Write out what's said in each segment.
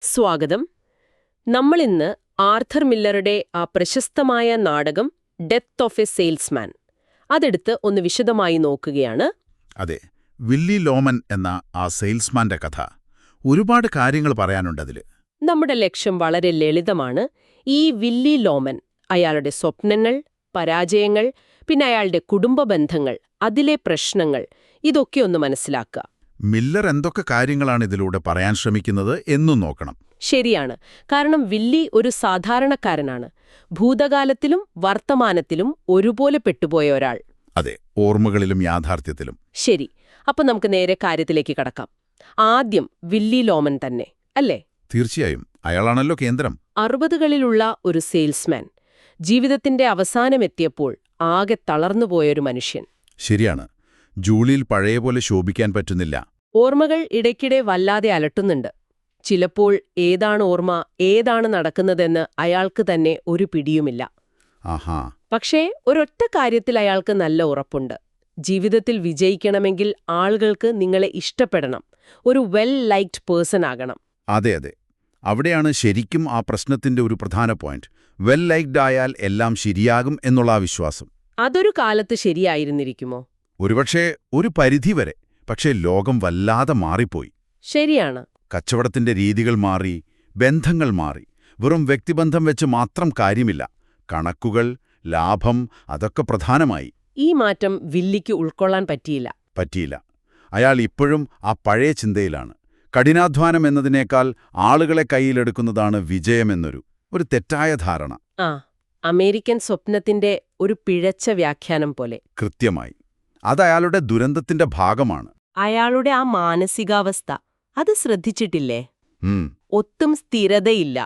സ്വാഗതം. നമ്മളിന്ന് ആർഥർ മില്ലറുടെ ആ പ്രശസ്തമായ നാടകം ഡെത്ത് ഓഫ് എ സെയിൽസ്മാൻ അതെടുത്ത് ഒന്ന് വിശദമായി നോക്കുകയാണ്. അതെ, വില്ലി ലോമൻ എന്ന ആ സെയിൽസ്മാന്റെ കഥ. ഒരുപാട് കാര്യങ്ങൾ പറയാനുണ്ടതില്. നമ്മുടെ ലക്ഷ്യം വളരെ ലളിതമാണ്. ഈ വില്ലി ലോമൻ, അയാളുടെ സ്വപ്നങ്ങൾ, പരാജയങ്ങൾ, പിന്നെ അയാളുടെ കുടുംബ ബന്ധങ്ങൾ, അതിലെ പ്രശ്നങ്ങൾ, ഇതൊക്കെ ഒന്ന് മനസ്സിലാക്കുക. മില്ലർ എന്തൊക്കെ കാര്യങ്ങളാണ് ഇതിലൂടെ പറയാൻ ശ്രമിക്കുന്നത് എന്നും നോക്കണം. ശരിയാണ്. കാരണം വില്ലി ഒരു സാധാരണക്കാരനാണ്. ഭൂതകാലത്തിലും വർത്തമാനത്തിലും ഒരുപോലെ പെട്ടുപോയ ഒരാൾ. അതെ, ഓർമ്മകളിലും യാഥാർത്ഥ്യത്തിലും. ശരി, അപ്പൊ നമുക്ക് നേരെ കാര്യത്തിലേക്ക് കടക്കാം. ആദ്യം വില്ലി ലോമൻ തന്നെ, അല്ലേ? തീർച്ചയായും, അയാളാണല്ലോ കേന്ദ്രം. 60കളിലുള്ള ഒരു സെയിൽസ്മാൻ. ജീവിതത്തിന്റെ അവസാനമെത്തിയപ്പോൾ ആകെ തളർന്നുപോയൊരു മനുഷ്യൻ. ശരിയാണ്. ജൂളിയിൽ പഴയപോലെ ശോഭിക്കാൻ പറ്റുന്നില്ല. ഓർമ്മകൾ ഇടയ്ക്കിടെ വല്ലാതെ അലട്ടുന്നുണ്ട്. ചിലപ്പോൾ ഏതാണ് ഓർമ്മ, ഏതാണ് നടക്കുന്നതെന്ന് അയാൾക്ക് തന്നെ ഒരു പിടിയുമില്ല. ആഹാ. പക്ഷേ ഒരൊറ്റ കാര്യത്തിൽ അയാൾക്ക് നല്ല ഉറപ്പുണ്ട്. ജീവിതത്തിൽ വിജയിക്കണമെങ്കിൽ ആളുകൾക്ക് നിങ്ങളെ ഇഷ്ടപ്പെടണം. ഒരു വെൽ ലൈക്ഡ് പേഴ്സൺ ആകണം. അതെ അതെ, അവിടെയാണ് ശരിക്കും ആ പ്രശ്നത്തിന്റെ ഒരു പ്രധാന പോയിന്റ്. വെൽ ലൈക്ഡ് ആയാൽ എല്ലാം ശരിയാകും എന്നുള്ള ആ വിശ്വാസം. അതൊരു കാലത്ത് ശരിയായിരുന്നിരിക്കുമോ? ഒരുപക്ഷേ ഒരു പരിധിവരെ. പക്ഷേ ലോകം വല്ലാതെ മാറിപ്പോയി. ശരിയാണ്. കച്ചവടത്തിന്റെ രീതികൾ മാറി, ബന്ധങ്ങൾ മാറി. വെറും വ്യക്തിബന്ധം വെച്ച് മാത്രം കാര്യമില്ല. കണക്കുകൾ, ലാഭം, അതൊക്കെ പ്രധാനമായി. ഈ മാറ്റം വില്ലിക്ക് ഉൾക്കൊള്ളാൻ പറ്റിയില്ല. അയാൾ ഇപ്പോഴും ആ പഴയ ചിന്തയിലാണ്. കഠിനാധ്വാനം എന്നതിനേക്കാൾ ആളുകളെ കയ്യിലെടുക്കുന്നതാണ് വിജയമെന്നൊരു തെറ്റായ ധാരണ. അമേരിക്കൻ സ്വപ്നത്തിന്റെ ഒരു പിഴച്ച വ്യാഖ്യാനം പോലെ. കൃത്യമായി. അതയാളുടെ ദുരന്തത്തിന്റെ ഭാഗമാണ്. അയാളുടെ ആ മാനസികാവസ്ഥ, അത് ശ്രദ്ധിച്ചിട്ടില്ലേ? ഒട്ടും സ്ഥിരതയില്ല.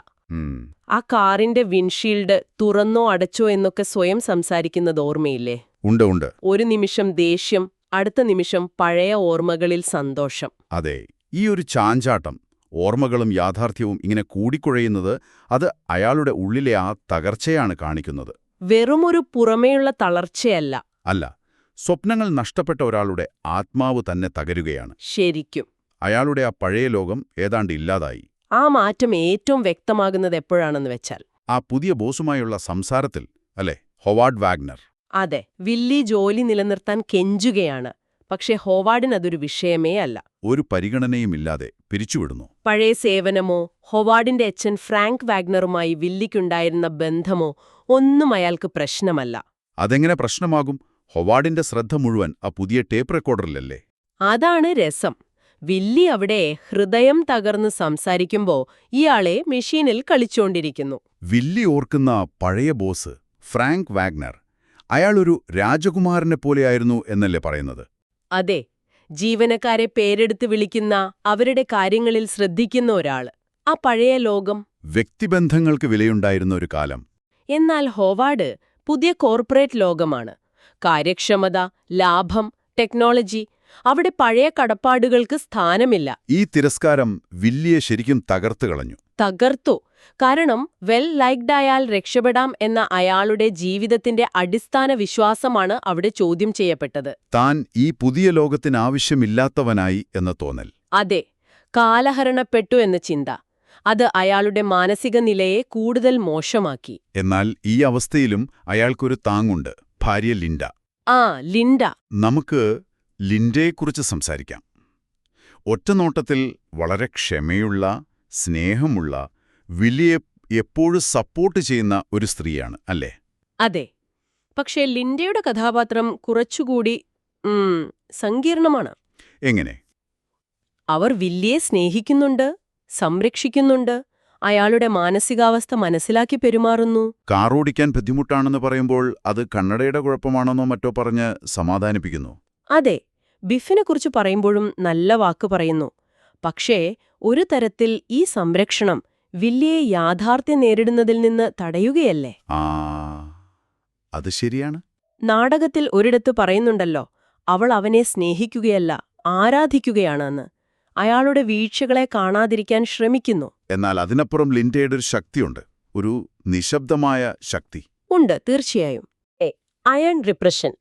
ആ കാറിന്റെ വിൻഷീൽഡ് തുറന്നോ അടച്ചോ എന്നൊക്കെ സ്വയം സംസാരിക്കുന്നത് ഓർമ്മയില്ലേ? ഉണ്ട്. ഒരു നിമിഷം ദേഷ്യം, അടുത്ത നിമിഷം പഴയ ഓർമ്മകളിൽ സന്തോഷം. അതെ, ഈ ഒരു ചാഞ്ചാട്ടം, ഓർമ്മകളും യാഥാർത്ഥ്യവും ഇങ്ങനെ കൂടിക്കുഴയുന്നത്, അത് അയാളുടെ ഉള്ളിലെ ആ തകർച്ചയാണ് കാണിക്കുന്നത്. വെറുമൊരു പുറമേയുള്ള തളർച്ചയല്ല. അല്ല, സ്വപ്നങ്ങൾ നഷ്ടപ്പെട്ട ഒരാളുടെ ആത്മാവ് തന്നെ തകരുകയാണ്. ശരിക്കും. അയാളുടെ ആ പഴയ ലോകം ഏതാണ്ട് ഇല്ലാതായി. ആ മാറ്റം ഏറ്റവും വ്യക്തമാകുന്നത് എപ്പോഴാണെന്ന് വെച്ചാൽ ആ പുതിയ ബോസുമായുള്ള സംസാരത്തിൽ, അല്ലേ? Howard Wagner. അതെ, വില്ലി ജോലി നിലനിർത്താൻ കെഞ്ചുകയാണ്. പക്ഷേ ഹൊവാർഡിനതൊരു വിഷയമേ അല്ല. ഒരു പരിഗണനയുമില്ലാതെ പിരിച്ചുവിടുന്നു. പഴയ സേവനമോ ഹൊവാർഡിന്റെ അച്ഛൻ ഫ്രാങ്ക് വാഗ്നറുമായി വില്ലിക്കുണ്ടായിരുന്ന ബന്ധമോ ഒന്നും അയാൾക്ക് പ്രശ്നമല്ല. അതെങ്ങനെ പ്രശ്നമാകും? ഹൊവാർഡിന്റെ ശ്രദ്ധ മുഴുവൻ ആ പുതിയ ടേപ്പ് റെക്കോർഡറിലല്ലേ? അതാണ് രസം. വില്ലി അവിടെ ഹൃദയം തകർന്ന് സംസാരിക്കുമ്പോ ഇയാളെ മെഷീനിൽ കളിച്ചോണ്ടിരിക്കുന്നു. വില്ലി ഓർക്കുന്ന പഴയ ബോസ് ഫ്രാങ്ക് വാഗ്നർ, അയാളൊരു രാജകുമാരനെപ്പോലെയായിരുന്നു എന്നല്ലേ പറയുന്നത്? അതെ, ജീവനക്കാരെ പേരെടുത്ത് വിളിക്കുന്ന, അവരുടെ കാര്യങ്ങളിൽ ശ്രദ്ധിക്കുന്ന ഒരാള്. ആ പഴയ ലോകം. വ്യക്തിബന്ധങ്ങൾക്ക് വിലയുണ്ടായിരുന്ന ഒരു കാലം. എന്നാൽ ഹൊവാർഡ് പുതിയ കോർപ്പറേറ്റ് ലോകമാണ്. കാര്യക്ഷമത, ലാഭം, ടെക്നോളജി, അവിടെ പഴയ കടപ്പാടുകൾക്ക് സ്ഥാനമില്ല. ഈ തിരസ്കാരം വില്ലിയെ ശരിക്കും തകർത്തു. കാരണം വെൽ ലൈക്ഡ് ആയാൽ രക്ഷപ്പെടാം എന്ന അയാളുടെ ജീവിതത്തിന്റെ അടിസ്ഥാന വിശ്വാസമാണ് അവിടെ ചോദ്യം ചെയ്യപ്പെട്ടത്. താൻ ഈ പുതിയ ലോകത്തിനാവശ്യമില്ലാത്തവനായി എന്ന തോന്നൽ. അതെ, കാലഹരണപ്പെട്ടു എന്ന ചിന്ത. അത് അയാളുടെ മാനസിക നിലയെ കൂടുതൽ മോശമാക്കി. എന്നാൽ ഈ അവസ്ഥയിലും അയാൾക്കൊരു താങ്ങുണ്ട്, ഭാര്യ ലിൻഡ. ലിൻഡ. നമുക്ക് ലിൻഡയെക്കുറിച്ച് സംസാരിക്കാം. ഒറ്റനോട്ടത്തിൽ വളരെ ക്ഷമയുള്ള, സ്നേഹമുള്ള, വില്ലിയെ എപ്പോഴും സപ്പോർട്ട് ചെയ്യുന്ന ഒരു സ്ത്രീയാണ്, അല്ലേ? അതെ. പക്ഷേ ലിൻഡയുടെ കഥാപാത്രം കുറച്ചുകൂടി സങ്കീർണമാണ്. എങ്ങനെ? അവർ വില്ലിയെ സ്നേഹിക്കുന്നുണ്ട്, സംരക്ഷിക്കുന്നുണ്ട്, അയാളുടെ മാനസികാവസ്ഥ മനസ്സിലാക്കി പെരുമാറുന്നു. കാറോടിക്കാൻ ബുദ്ധിമുട്ടാണെന്ന് പറയുമ്പോൾ അത് കണ്ണടയുടെ കുഴപ്പമാണെന്നോ മറ്റോ പറഞ്ഞ് സമാധാനിപ്പിക്കുന്നു. അതെ, ബിഫിനെക്കുറിച്ച് പറയുമ്പോഴും നല്ല വാക്ക് പറയുന്നു. പക്ഷേ ഒരു തരത്തിൽ ഈ സംരക്ഷണം വില്ലിയെ യാഥാർത്ഥ്യം നേരിടുന്നതിൽ നിന്ന് തടയുകയല്ലേ? അത് ശരിയാണ്. നാടകത്തിൽ ഒരിടത്ത് പറയുന്നുണ്ടല്ലോ, അവൾ അവനെ സ്നേഹിക്കുകയല്ല, ആരാധിക്കുകയാണെന്ന്. അയാളുടെ വീഴ്ചകളെ കാണാതിരിക്കാൻ ശ്രമിക്കുന്നു. എന്നാൽ അതിനപ്പുറം ലിൻഡയുടെ ഒരു ശക്തിയുണ്ട്, ഒരു നിശബ്ദമായ ശക്തി. ഉണ്ട്, തീർച്ചയായും. അയൺ റിപ്രഷൻ,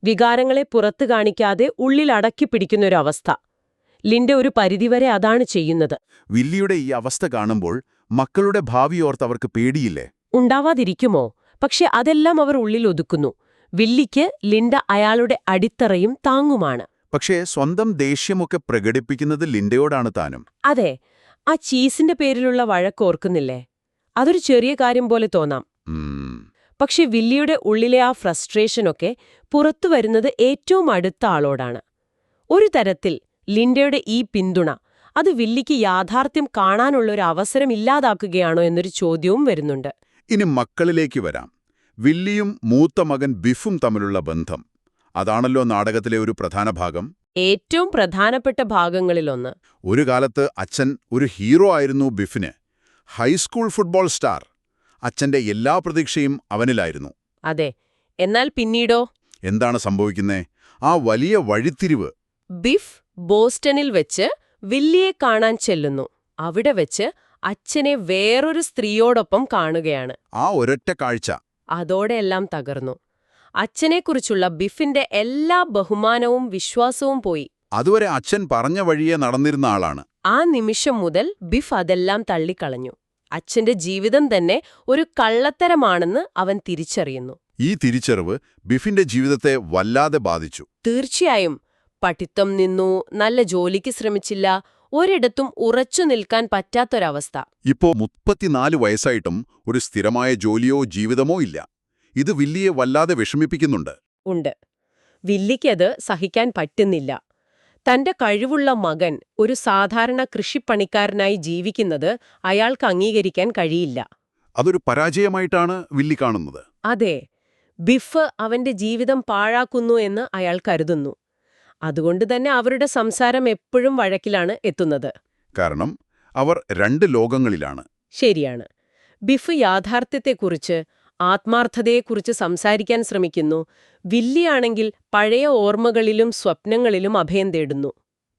വികാരങ്ങളെ പുറത്തു കാണിക്കാതെ ഉള്ളിൽ അടക്കി പിടിക്കുന്നൊരവസ്ഥ. ലിൻഡ ഒരു പരിധിവരെ അതാണ് ചെയ്യുന്നത്. വില്ലിയുടെ ഈ അവസ്ഥ കാണുമ്പോൾ മക്കളുടെ ഭാവിയോർത്ത് അവർക്ക് പേടിയില്ലേ? ഉണ്ടാവാതിരിക്കുമോ? പക്ഷെ അതെല്ലാം അവർ ഉള്ളിൽ ഒതുക്കുന്നു. വില്ലിക്ക് ലിൻഡ അയാളുടെ അടിത്തറയും താങ്ങുമാണ്. പക്ഷേ സ്വന്തം ദേഷ്യമൊക്കെ പ്രകടിപ്പിക്കുന്നത് ലിൻഡയോടാണ് താനും. അതെ, ആ ചീസിന്റെ പേരിലുള്ള വഴക്ക് ഓർക്കുന്നില്ലേ? അതൊരു ചെറിയ കാര്യം പോലെ തോന്നാം. പക്ഷെ വില്ലിയുടെ ഉള്ളിലെ ആ ഫ്രസ്ട്രേഷനൊക്കെ പുറത്തു വരുന്നത് ഏറ്റവും അടുത്ത ആളോടാണ്. ഒരു തരത്തിൽ ലിൻഡയുടെ ഈ പിന്തുണ അത് വില്ലിക്ക് യാഥാർത്ഥ്യം കാണാനുള്ള ഒരു അവസരം ഇല്ലാതാക്കുകയാണോ എന്നൊരു ചോദ്യവും വരുന്നുണ്ട്. ഇനി മക്കളിലേക്ക് വരാം. വില്ലിയും മൂത്ത മകൻ ബിഫും തമ്മിലുള്ള ബന്ധം, അതാണല്ലോ നാടകത്തിലെ ഒരു പ്രധാന ഭാഗം. ഏറ്റവും പ്രധാനപ്പെട്ട ഭാഗങ്ങളിലൊന്ന്. ഒരു കാലത്ത് അച്ഛൻ ഒരു ഹീറോ ആയിരുന്നു ബിഫിന്. High school football star. അച്ഛന്റെ എല്ലാ പ്രതീക്ഷയും അവനിലായിരുന്നു. അതെ, എന്നാൽ പിന്നീടോ? എന്താണ് സംഭവിക്കുന്നേ? ആ വലിയ വഴിത്തിരിവ്. ബിഫ് ബോസ്റ്റണിൽ വെച്ച് വില്ലിയെ കാണാൻ ചെല്ലുന്നു. അവിടെ വെച്ച് അച്ഛനെ വേറൊരു സ്ത്രീയോടൊപ്പം കാണുകയാണ്. ആ ഒരൊറ്റ കാഴ്ച അതോടെ എല്ലാം തകർന്നു. അച്ഛനെക്കുറിച്ചുള്ള ബിഫിന്റെ എല്ലാ ബഹുമാനവും വിശ്വാസവും പോയി. അതുവരെ അച്ഛൻ പറഞ്ഞ വഴിയെ നടന്നിരുന്ന ആളാണ്. ആ നിമിഷം മുതൽ ബിഫ് അതെല്ലാം തള്ളിക്കളഞ്ഞു. അച്ഛന്റെ ജീവിതം തന്നെ ഒരു കള്ളത്തരമാണെന്ന് അവൻ തിരിച്ചറിയുന്നു. ഈ തിരിച്ചറിവ് ബിഫിന്റെ ജീവിതത്തെ വല്ലാതെ ബാധിച്ചു. തീർച്ചയായും. പഠിത്തം നിന്നു, നല്ല ജോലിക്ക് ശ്രമിച്ചില്ല, ഒരിടത്തും ഉറച്ചു നിൽക്കാൻ പറ്റാത്തൊരവസ്ഥ. ഇപ്പോ 34 വയസ്സായിട്ടും ഒരു സ്ഥിരമായ ജോലിയോ ജീവിതമോ ഇല്ല. ഇത് വില്ലിയെ വല്ലാതെ വിഷമിപ്പിക്കുന്നുണ്ട്. ഉണ്ട്. വില്ലിക്കത് സഹിക്കാൻ പറ്റുന്നില്ല. തന്റെ കഴിവുള്ള മകൻ ഒരു സാധാരണ കൃഷിപ്പണിക്കാരനായി ജീവിക്കുന്നത് അയാൾക്ക് അംഗീകരിക്കാൻ കഴിയില്ല. അതൊരു പരാജയമായിട്ടാണ് വില്ലി കാണുന്നത്. അതെ, ബിഫ് അവന്റെ ജീവിതം പാഴാക്കുന്നു എന്ന് അയാൾ കരുതുന്നു. അതുകൊണ്ടുതന്നെ അവരുടെ സംസാരം എപ്പോഴും വഴക്കിലാണ് എത്തുന്നത്. കാരണം അവർ 2 ലോകങ്ങളിലാണ്. ശരിയാണ്. ബിഫ് യാഥാർത്ഥ്യത്തെക്കുറിച്ച്, ആത്മാർത്ഥതയെക്കുറിച്ച് സംസാരിക്കാൻ ശ്രമിക്കുന്നു. വില്ലിയാണെങ്കിൽ പഴയ ഓർമ്മകളിലും സ്വപ്നങ്ങളിലും അഭയം തേടുന്നു.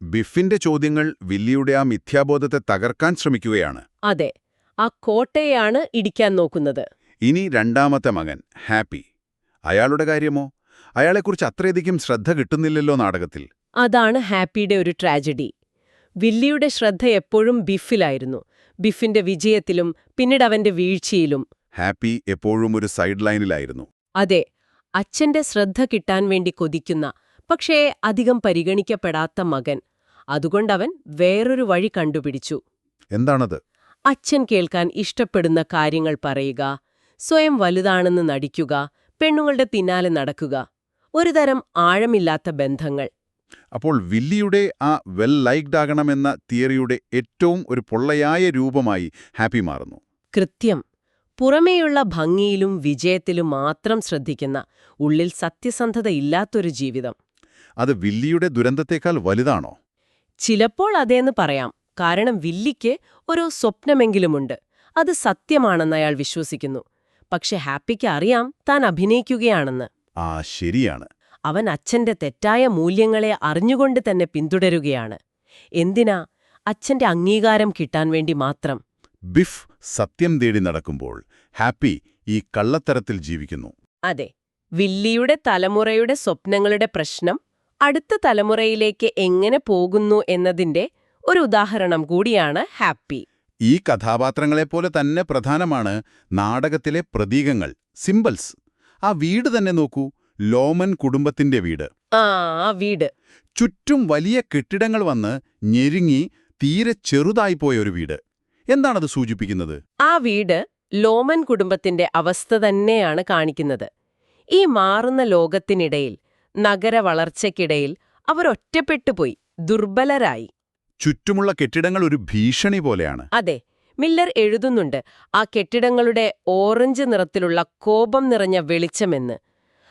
ബിഫിന്റെ ചോദ്യങ്ങൾ വില്ലിയുടെ ആ മിഥ്യാബോധത്തെ തകർക്കാൻ ശ്രമിക്കുകയാണ്. അതെ, ആ കോട്ടയെയാണ് ഇടിക്കാൻ നോക്കുന്നത്. ഇനി രണ്ടാമത്തെ മകൻ ഹാപ്പി. അയാളുടെ കാര്യമോ? അയാളെക്കുറിച്ച് അത്രയധികം ശ്രദ്ധ കിട്ടുന്നില്ലല്ലോ നാടകത്തിൽ. അതാണ് ഹാപ്പിയുടെ ഒരു ട്രാജഡി. വില്ലിയുടെ ശ്രദ്ധ എപ്പോഴും ബിഫിലായിരുന്നു. ബിഫിന്റെ വിജയത്തിലും പിന്നീട് അവന്റെ വീഴ്ചയിലും. ഹാപ്പി എപ്പോഴും ഒരു സൈഡ് ലൈനിലായിരുന്നു. അതെ, അച്ഛന്റെ ശ്രദ്ധ കിട്ടാൻ വേണ്ടി കൊതിക്കുന്ന, പക്ഷേ അധികം പരിഗണിക്കപ്പെടാത്ത മകൻ. അതുകൊണ്ടവൻ വേറൊരു വഴി കണ്ടുപിടിച്ചു. എന്താണത്? അച്ഛൻ കേൾക്കാൻ ഇഷ്ടപ്പെടുന്ന കാര്യങ്ങൾ പറയുക, സ്വയം വലുതാണെന്ന് നടിക്കുക, പെണ്ണുങ്ങളുടെ പിന്നാലെ നടക്കുക. ഒരുതരം ആഴമില്ലാത്ത ബന്ധങ്ങൾ. അപ്പോൾ വില്ലിയുടെ ആ വെൽ ലൈക്ഡ് ആകണമെന്ന തിയറിയുടെ ഏറ്റവും ഒരു പൊള്ളയായ രൂപമായി ഹാപ്പി മാറുന്നു. കൃത്യം. പുറമേയുള്ള ഭംഗിയിലും വിജയത്തിലും മാത്രം ശ്രദ്ധിക്കുന്ന, ഉള്ളിൽ സത്യസന്ധതയില്ലാത്തൊരു ജീവിതം. അത് വില്ലിയുടെ ദുരന്തത്തേക്കാൾ വലുതാണോ? ചിലപ്പോൾ അതേന്ന് പറയാം. കാരണം വില്ലിക്ക് ഒരു സ്വപ്നമെങ്കിലുമുണ്ട്. അത് സത്യമാണെന്ന് അയാൾ വിശ്വസിക്കുന്നു. പക്ഷെ ഹാപ്പിക്ക് അറിയാം താൻ അഭിനയിക്കുകയാണെന്ന്. ശരിയാണ്. അവൻ അച്ഛന്റെ തെറ്റായ മൂല്യങ്ങളെ അറിഞ്ഞുകൊണ്ട് തന്നെ പിന്തുടരുകയാണ്. എന്തിനാ? അച്ഛന്റെ അംഗീകാരം കിട്ടാൻ വേണ്ടി മാത്രം. ബിഫ് സത്യം തേടി നടക്കുമ്പോൾ ഹാപ്പി ഈ കള്ളത്തരത്തിൽ ജീവിക്കുന്നു. അതെ, വില്ലിയുടെ തലമുറയുടെ സ്വപ്നങ്ങളുടെ പ്രശ്നം അടുത്ത തലമുറയിലേക്ക് എങ്ങനെ പോകുന്നു എന്നതിന്റെ ഒരു ഉദാഹരണം കൂടിയാണ് ഹാപ്പി. ഈ കഥാപാത്രങ്ങളെപ്പോലെ തന്നെ പ്രധാനമാണ് നാടകത്തിലെ പ്രതീകങ്ങൾ, സിംബൽസ്. ആ വീട് തന്നെ നോക്കൂ, ലോമൻ കുടുംബത്തിന്റെ വീട്. ആ വീട്. ചുറ്റും വലിയ കെട്ടിടങ്ങൾ വന്ന് ഞെരുങ്ങി തീരെ ചെറുതായിപ്പോയൊരു വീട്. എന്താണത് സൂചിപ്പിക്കുന്നത്? ആ വീട് ലോമൻ കുടുംബത്തിന്റെ അവസ്ഥ തന്നെയാണ് കാണിക്കുന്നത്. ഈ മാറുന്ന ലോകത്തിനിടയിൽ, നഗര വളർച്ചയ്ക്കിടയിൽ അവർ ഒറ്റപ്പെട്ടുപോയി, ദുർബലരായി. ചുറ്റുമുള്ള കെട്ടിടങ്ങൾ ഒരു ഭീഷണി പോലെയാണ്. അതെ, മില്ലർ എഴുതുന്നുണ്ട് ആ കെട്ടിടങ്ങളുടെ ഓറഞ്ച് നിറത്തിലുള്ള കോപം നിറഞ്ഞ വെളിച്ചമെന്ന്.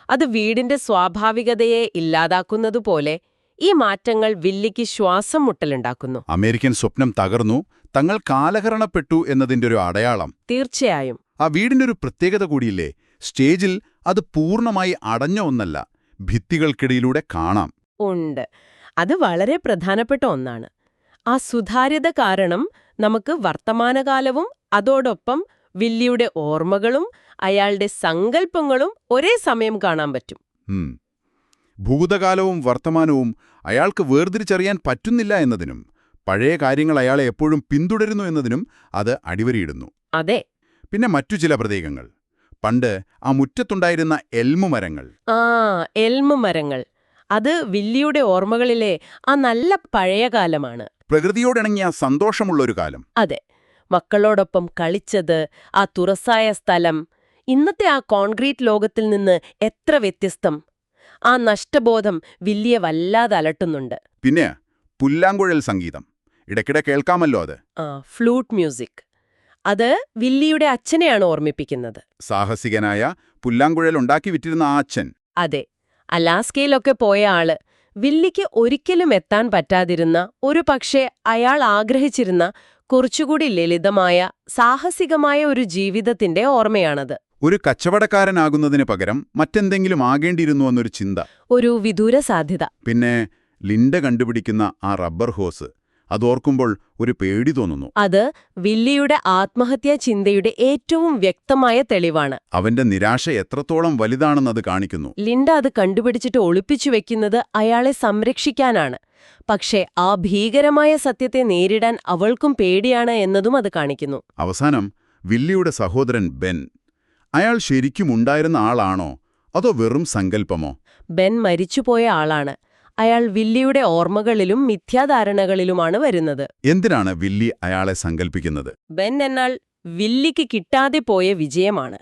അത് വീടിന്റെ സ്വാഭാവികതയെ ഇല്ലാതാക്കുന്നതുപോലെ ഈ മാറ്റങ്ങൾ വില്ലിക്ക് ശ്വാസം മുട്ടലുണ്ടാക്കുന്നു. അമേരിക്കൻ സ്വപ്നം തകർന്നു, തങ്ങൾ കാലഹരണപ്പെട്ടു എന്നതിന്റെ ഒരു അടയാളം. തീർച്ചയായും. ആ വീടിന്റെ ഒരു പ്രത്യേകത കൂടിയില്ലേ? സ്റ്റേജിൽ അത് പൂർണ്ണമായി അടഞ്ഞ ഒന്നല്ല, ഭിത്തികൾക്കിടയിലൂടെ കാണാം. ഉണ്ട്. അത് വളരെ പ്രധാനപ്പെട്ട ഒന്നാണ്. ആ സുതാര്യത കാരണം നമുക്ക് വർത്തമാനകാലവും അതോടൊപ്പം വില്ലിയുടെ ഓർമ്മകളും അയാളുടെ സങ്കല്പങ്ങളും ഒരേ സമയം കാണാൻ പറ്റും. ഭൂതകാലവും വർത്തമാനവും അയാൾക്ക് വേർതിരിച്ചറിയാൻ പറ്റുന്നില്ല എന്നതിനും പഴയ കാര്യങ്ങൾ അയാളെ എപ്പോഴും പിന്തുടരുന്നു എന്നതിനും അത് അടിവരയിടുന്നു. അതെ. പിന്നെ മറ്റു ചില പ്രതീകങ്ങൾ. പണ്ട് ആ മുറ്റത്തുണ്ടായിരുന്ന എൽമു മരങ്ങൾ. എൽമു മരങ്ങൾ. അത് വില്ലിയുടെ ഓർമ്മകളിലെ ആ നല്ല പഴയ കാലമാണ്. പ്രകൃതിയോടിണങ്ങിയ സന്തോഷമുള്ളൊരു കാലം. അതെ. മക്കളോടൊപ്പം കളിച്ചത്, ആ തുറസായ സ്ഥലം, ഇന്നത്തെ ആ കോൺക്രീറ്റ് ലോകത്തിൽ നിന്ന് എത്ര വ്യത്യസ്തം. ആ നഷ്ടബോധം വില്ലിയെ വല്ലാതെ അലട്ടുന്നുണ്ട്. പിന്നെ പുല്ലാങ്കുഴൽ സംഗീതം. ഇടയ്ക്കിടെ കേൾക്കാമല്ലോ അത്. Flute music. അത് വില്ലിയുടെ അച്ഛനെയാണ് ഓർമ്മിപ്പിക്കുന്നത്. സാഹസികനായ പുല്ലാങ്കുഴൽ ഉണ്ടാക്കി വിറ്റിരുന്ന ആ അച്ഛൻ. അതെ. അലാസ്കയിലൊക്കെ പോയ ആള്. വില്ലിക്ക് ഒരിക്കലും എത്താൻ പറ്റാതിരുന്ന, ഒരു പക്ഷേ അയാൾ ആഗ്രഹിച്ചിരുന്ന കുറച്ചുകൂടി ലളിതമായ, സാഹസികമായ ഒരു ജീവിതത്തിന്റെ ഓർമ്മയാണത്. ഒരു കച്ചവടക്കാരനാകുന്നതിന് പകരം മറ്റെന്തെങ്കിലും ആകേണ്ടിയിരുന്നുവെന്നൊരു ചിന്ത. ഒരു വിദൂര സാധ്യത. പിന്നെ ലിൻഡ കണ്ടുപിടിക്കുന്ന ആ റബ്ബർ ഹോസ്, അതോർക്കുമ്പോൾ ഒരു പേടി തോന്നുന്നു. അത് വില്ലിയുടെ ആത്മഹത്യാ ചിന്തയുടെ ഏറ്റവും വ്യക്തമായ തെളിവാണ്. അവന്റെ നിരാശ എത്രത്തോളം വലുതാണെന്നത് കാണിക്കുന്നു. ലിൻഡ അത് കണ്ടുപിടിച്ചിട്ട് ഒളിപ്പിച്ചു വെക്കുന്നത് അയാളെ സംരക്ഷിക്കാനാണ്. പക്ഷേ ആ ഭീകരമായ സത്യത്തെ നേരിടാൻ അവൾക്കും പേടിയാണ് എന്നതും അത് കാണിക്കുന്നു. അവസാനം വില്ലിയുടെ സഹോദരൻ ബെൻ. അയാൾ ശരിക്കും ഉണ്ടായിരുന്ന ആളാണോ അതോ വെറും സങ്കല്പമോ? ബെൻ മരിച്ചുപോയ ആളാണ്. അയാൾ വില്ലിയുടെ ഓർമ്മകളിലും മിഥ്യാധാരണകളിലുമാണ് വരുന്നത്. എന്തിനാണ് വില്ലി അയാളെ സങ്കല്പിക്കുന്നത്? ബെൻ എന്നാൽ വില്ലിക്ക് കിട്ടാതെ പോയ വിജയമാണ്.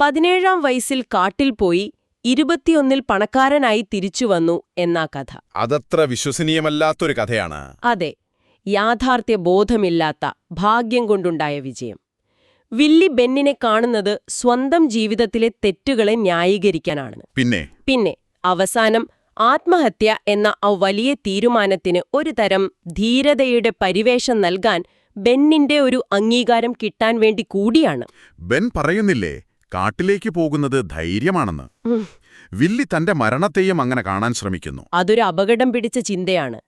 17-ാം വയസ്സിൽ കാട്ടിൽ പോയി 21-ൽ പണക്കാരനായി തിരിച്ചുവന്നു എന്നാ കഥ. അതത്ര വിശ്വസനീയമല്ലാത്തൊരു കഥയാണ്. അതെ. യാഥാർത്ഥ്യ ബോധമില്ലാത്ത, ഭാഗ്യം കൊണ്ടുണ്ടായ വിജയം. വില്ലി ബെന്നിനെ കാണുന്നത് സ്വന്തം ജീവിതത്തിലെ തെറ്റുകളെ ന്യായീകരിക്കാനാണ്. പിന്നെ അവസാനം ആത്മഹത്യ എന്ന ആ വലിയ തീരുമാനത്തിന് ഒരു തരം ധീരതയുടെ പരിവേഷം നൽകാൻ ബെന്നിന്റെ ഒരു അംഗീകാരം കിട്ടാൻ വേണ്ടി കൂടിയാണ്. ബെൻ പറയുന്നില്ലേ കാട്ടിലേക്ക് പോകുന്നത് ധൈര്യമാണെന്ന്. വില്ലി തന്റെ മരണത്തെയും അങ്ങനെ കാണാൻ ശ്രമിക്കുന്നു. അതൊരു അപകടം പിടിച്ച ചിന്തയാണ്.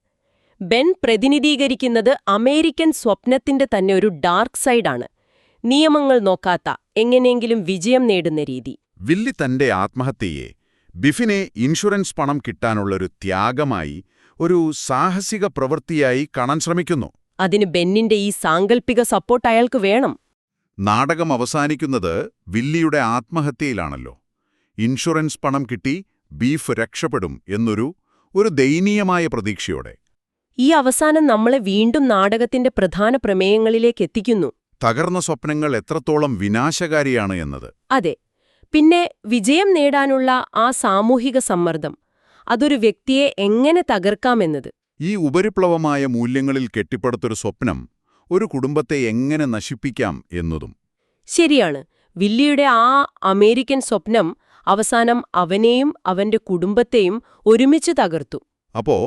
ബെൻ പ്രതിനിധീകരിക്കുന്നത് അമേരിക്കൻ സ്വപ്നത്തിന്റെ തന്നെ ഒരു ഡാർക്ക് സൈഡാണ്. നിയമങ്ങൾ നോക്കാത്ത, എങ്ങനെയെങ്കിലും വിജയം നേടുന്ന രീതി. വില്ലി തന്റെ ആത്മഹത്യയെ ബിഫിനെ ഇൻഷുറൻസ് പണം കിട്ടാനുള്ളൊരു ത്യാഗമായി, ഒരു സാഹസിക പ്രവൃത്തിയായി കാണാൻ ശ്രമിക്കുന്നു. അതിന് ബെന്നിന്റെ ഈ സാങ്കല്പിക സപ്പോർട്ട് അയാൾക്ക് വേണം. നാടകം അവസാനിക്കുന്നത് വില്ലിയുടെ ആത്മഹത്യയിലാണല്ലോ. ഇൻഷുറൻസ് പണം കിട്ടി, ബീഫ് രക്ഷപ്പെടും എന്നൊരു ദയനീയമായ പ്രതീക്ഷയോടെ. ഈ അവസാനം നമ്മളെ വീണ്ടും നാടകത്തിന്റെ പ്രധാന പ്രമേയങ്ങളിലേക്ക് എത്തിക്കുന്നു. തകർന്ന സ്വപ്നങ്ങൾ എത്രത്തോളം വിനാശകാരിയാണ് എന്നത്. അതെ. പിന്നെ വിജയം നേടാനുള്ള ആ സാമൂഹിക സമ്മർദ്ദം, അതൊരു വ്യക്തിയെ എങ്ങനെ തകർക്കാമെന്നത്. ഈ ഉപരിപ്ലവമായ മൂല്യങ്ങളിൽ കെട്ടിപ്പടുത്തൊരു സ്വപ്നം ഒരു കുടുംബത്തെ എങ്ങനെ നശിപ്പിക്കാം എന്നതും. ശരിയാണ്. വില്ലിയുടെ ആ അമേരിക്കൻ സ്വപ്നം അവസാനം അവനെയും അവന്റെ കുടുംബത്തെയും ഒരുമിച്ച് തകർത്തു. അപ്പോ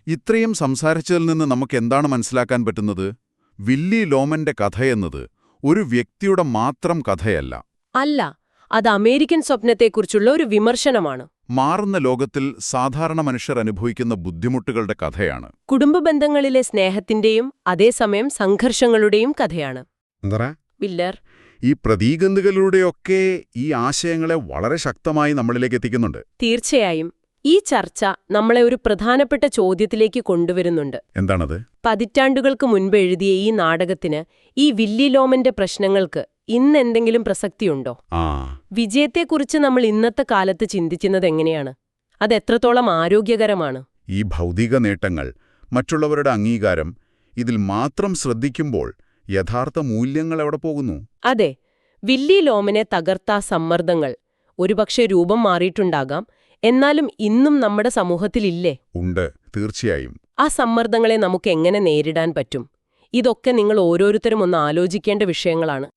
ഇത്രയും സംസാരിച്ചതിൽ നിന്ന് നമുക്കെന്താണ് മനസ്സിലാക്കാൻ പറ്റുന്നത്? വില്ലി ലോമന്റെ കഥയെന്നത് ഒരു വ്യക്തിയുടെ മാത്രം കഥയല്ല. അല്ല, അത് അമേരിക്കൻ സ്വപ്നത്തെക്കുറിച്ചുള്ള ഒരു വിമർശനമാണ്. മാറുന്ന ലോകത്തിൽ സാധാരണ മനുഷ്യർ അനുഭവിക്കുന്ന ബുദ്ധിമുട്ടുകളുടെ കഥയാണ്. കുടുംബ ബന്ധങ്ങളിലെ സ്നേഹത്തിന്റെയും അതേസമയം സംഘർഷങ്ങളുടെയും കഥയാണ്. വില്ലർ ഈ പ്രതീകങ്ങളിലൂടെയൊക്കെ ഈ ആശയങ്ങളെ വളരെ ശക്തമായി നമ്മളിലേക്ക് എത്തിക്കുന്നുണ്ട്. തീർച്ചയായും. ഈ ചർച്ച നമ്മളെ ഒരു പ്രധാനപ്പെട്ട ചോദ്യത്തിലേക്ക് കൊണ്ടുവരുന്നുണ്ട്. എന്താണത്? പതിറ്റാണ്ടുകൾക്ക് മുൻപ് എഴുതിയ ഈ നാടകത്തിന്, ഈ വില്ലി ലോമന്റെ പ്രശ്നങ്ങൾക്ക് ഇന്നെന്തെങ്കിലും പ്രസക്തിയുണ്ടോ? വിജയത്തെക്കുറിച്ച് നമ്മൾ ഇന്നത്തെ കാലത്ത് ചിന്തിക്കുന്നത് എങ്ങനെയാണ്? അത് എത്രത്തോളം ആരോഗ്യകരമാണ്? ഈ ഭൗതിക നേട്ടങ്ങൾ, മറ്റുള്ളവരുടെ അംഗീകാരം, ഇതിൽ മാത്രം ശ്രദ്ധിക്കുമ്പോൾ യഥാർത്ഥ മൂല്യങ്ങൾ എവിടെ പോകുന്നു? അതെ. വില്ലി ലോമനെ തകർത്ത സമ്മർദ്ദങ്ങൾ ഒരുപക്ഷെ രൂപം മാറിയിട്ടുണ്ടാകാം, എന്നാലും ഇന്നും നമ്മുടെ സമൂഹത്തിലില്ലേ? ഉണ്ട്, തീർച്ചയായും. ആ സമ്മർദ്ദങ്ങളെ നമുക്ക് എങ്ങനെ നേരിടാൻ പറ്റും? ഇതൊക്കെ നിങ്ങൾ ഓരോരുത്തരും ഒന്ന് ആലോചിക്കേണ്ട വിഷയങ്ങളാണ്.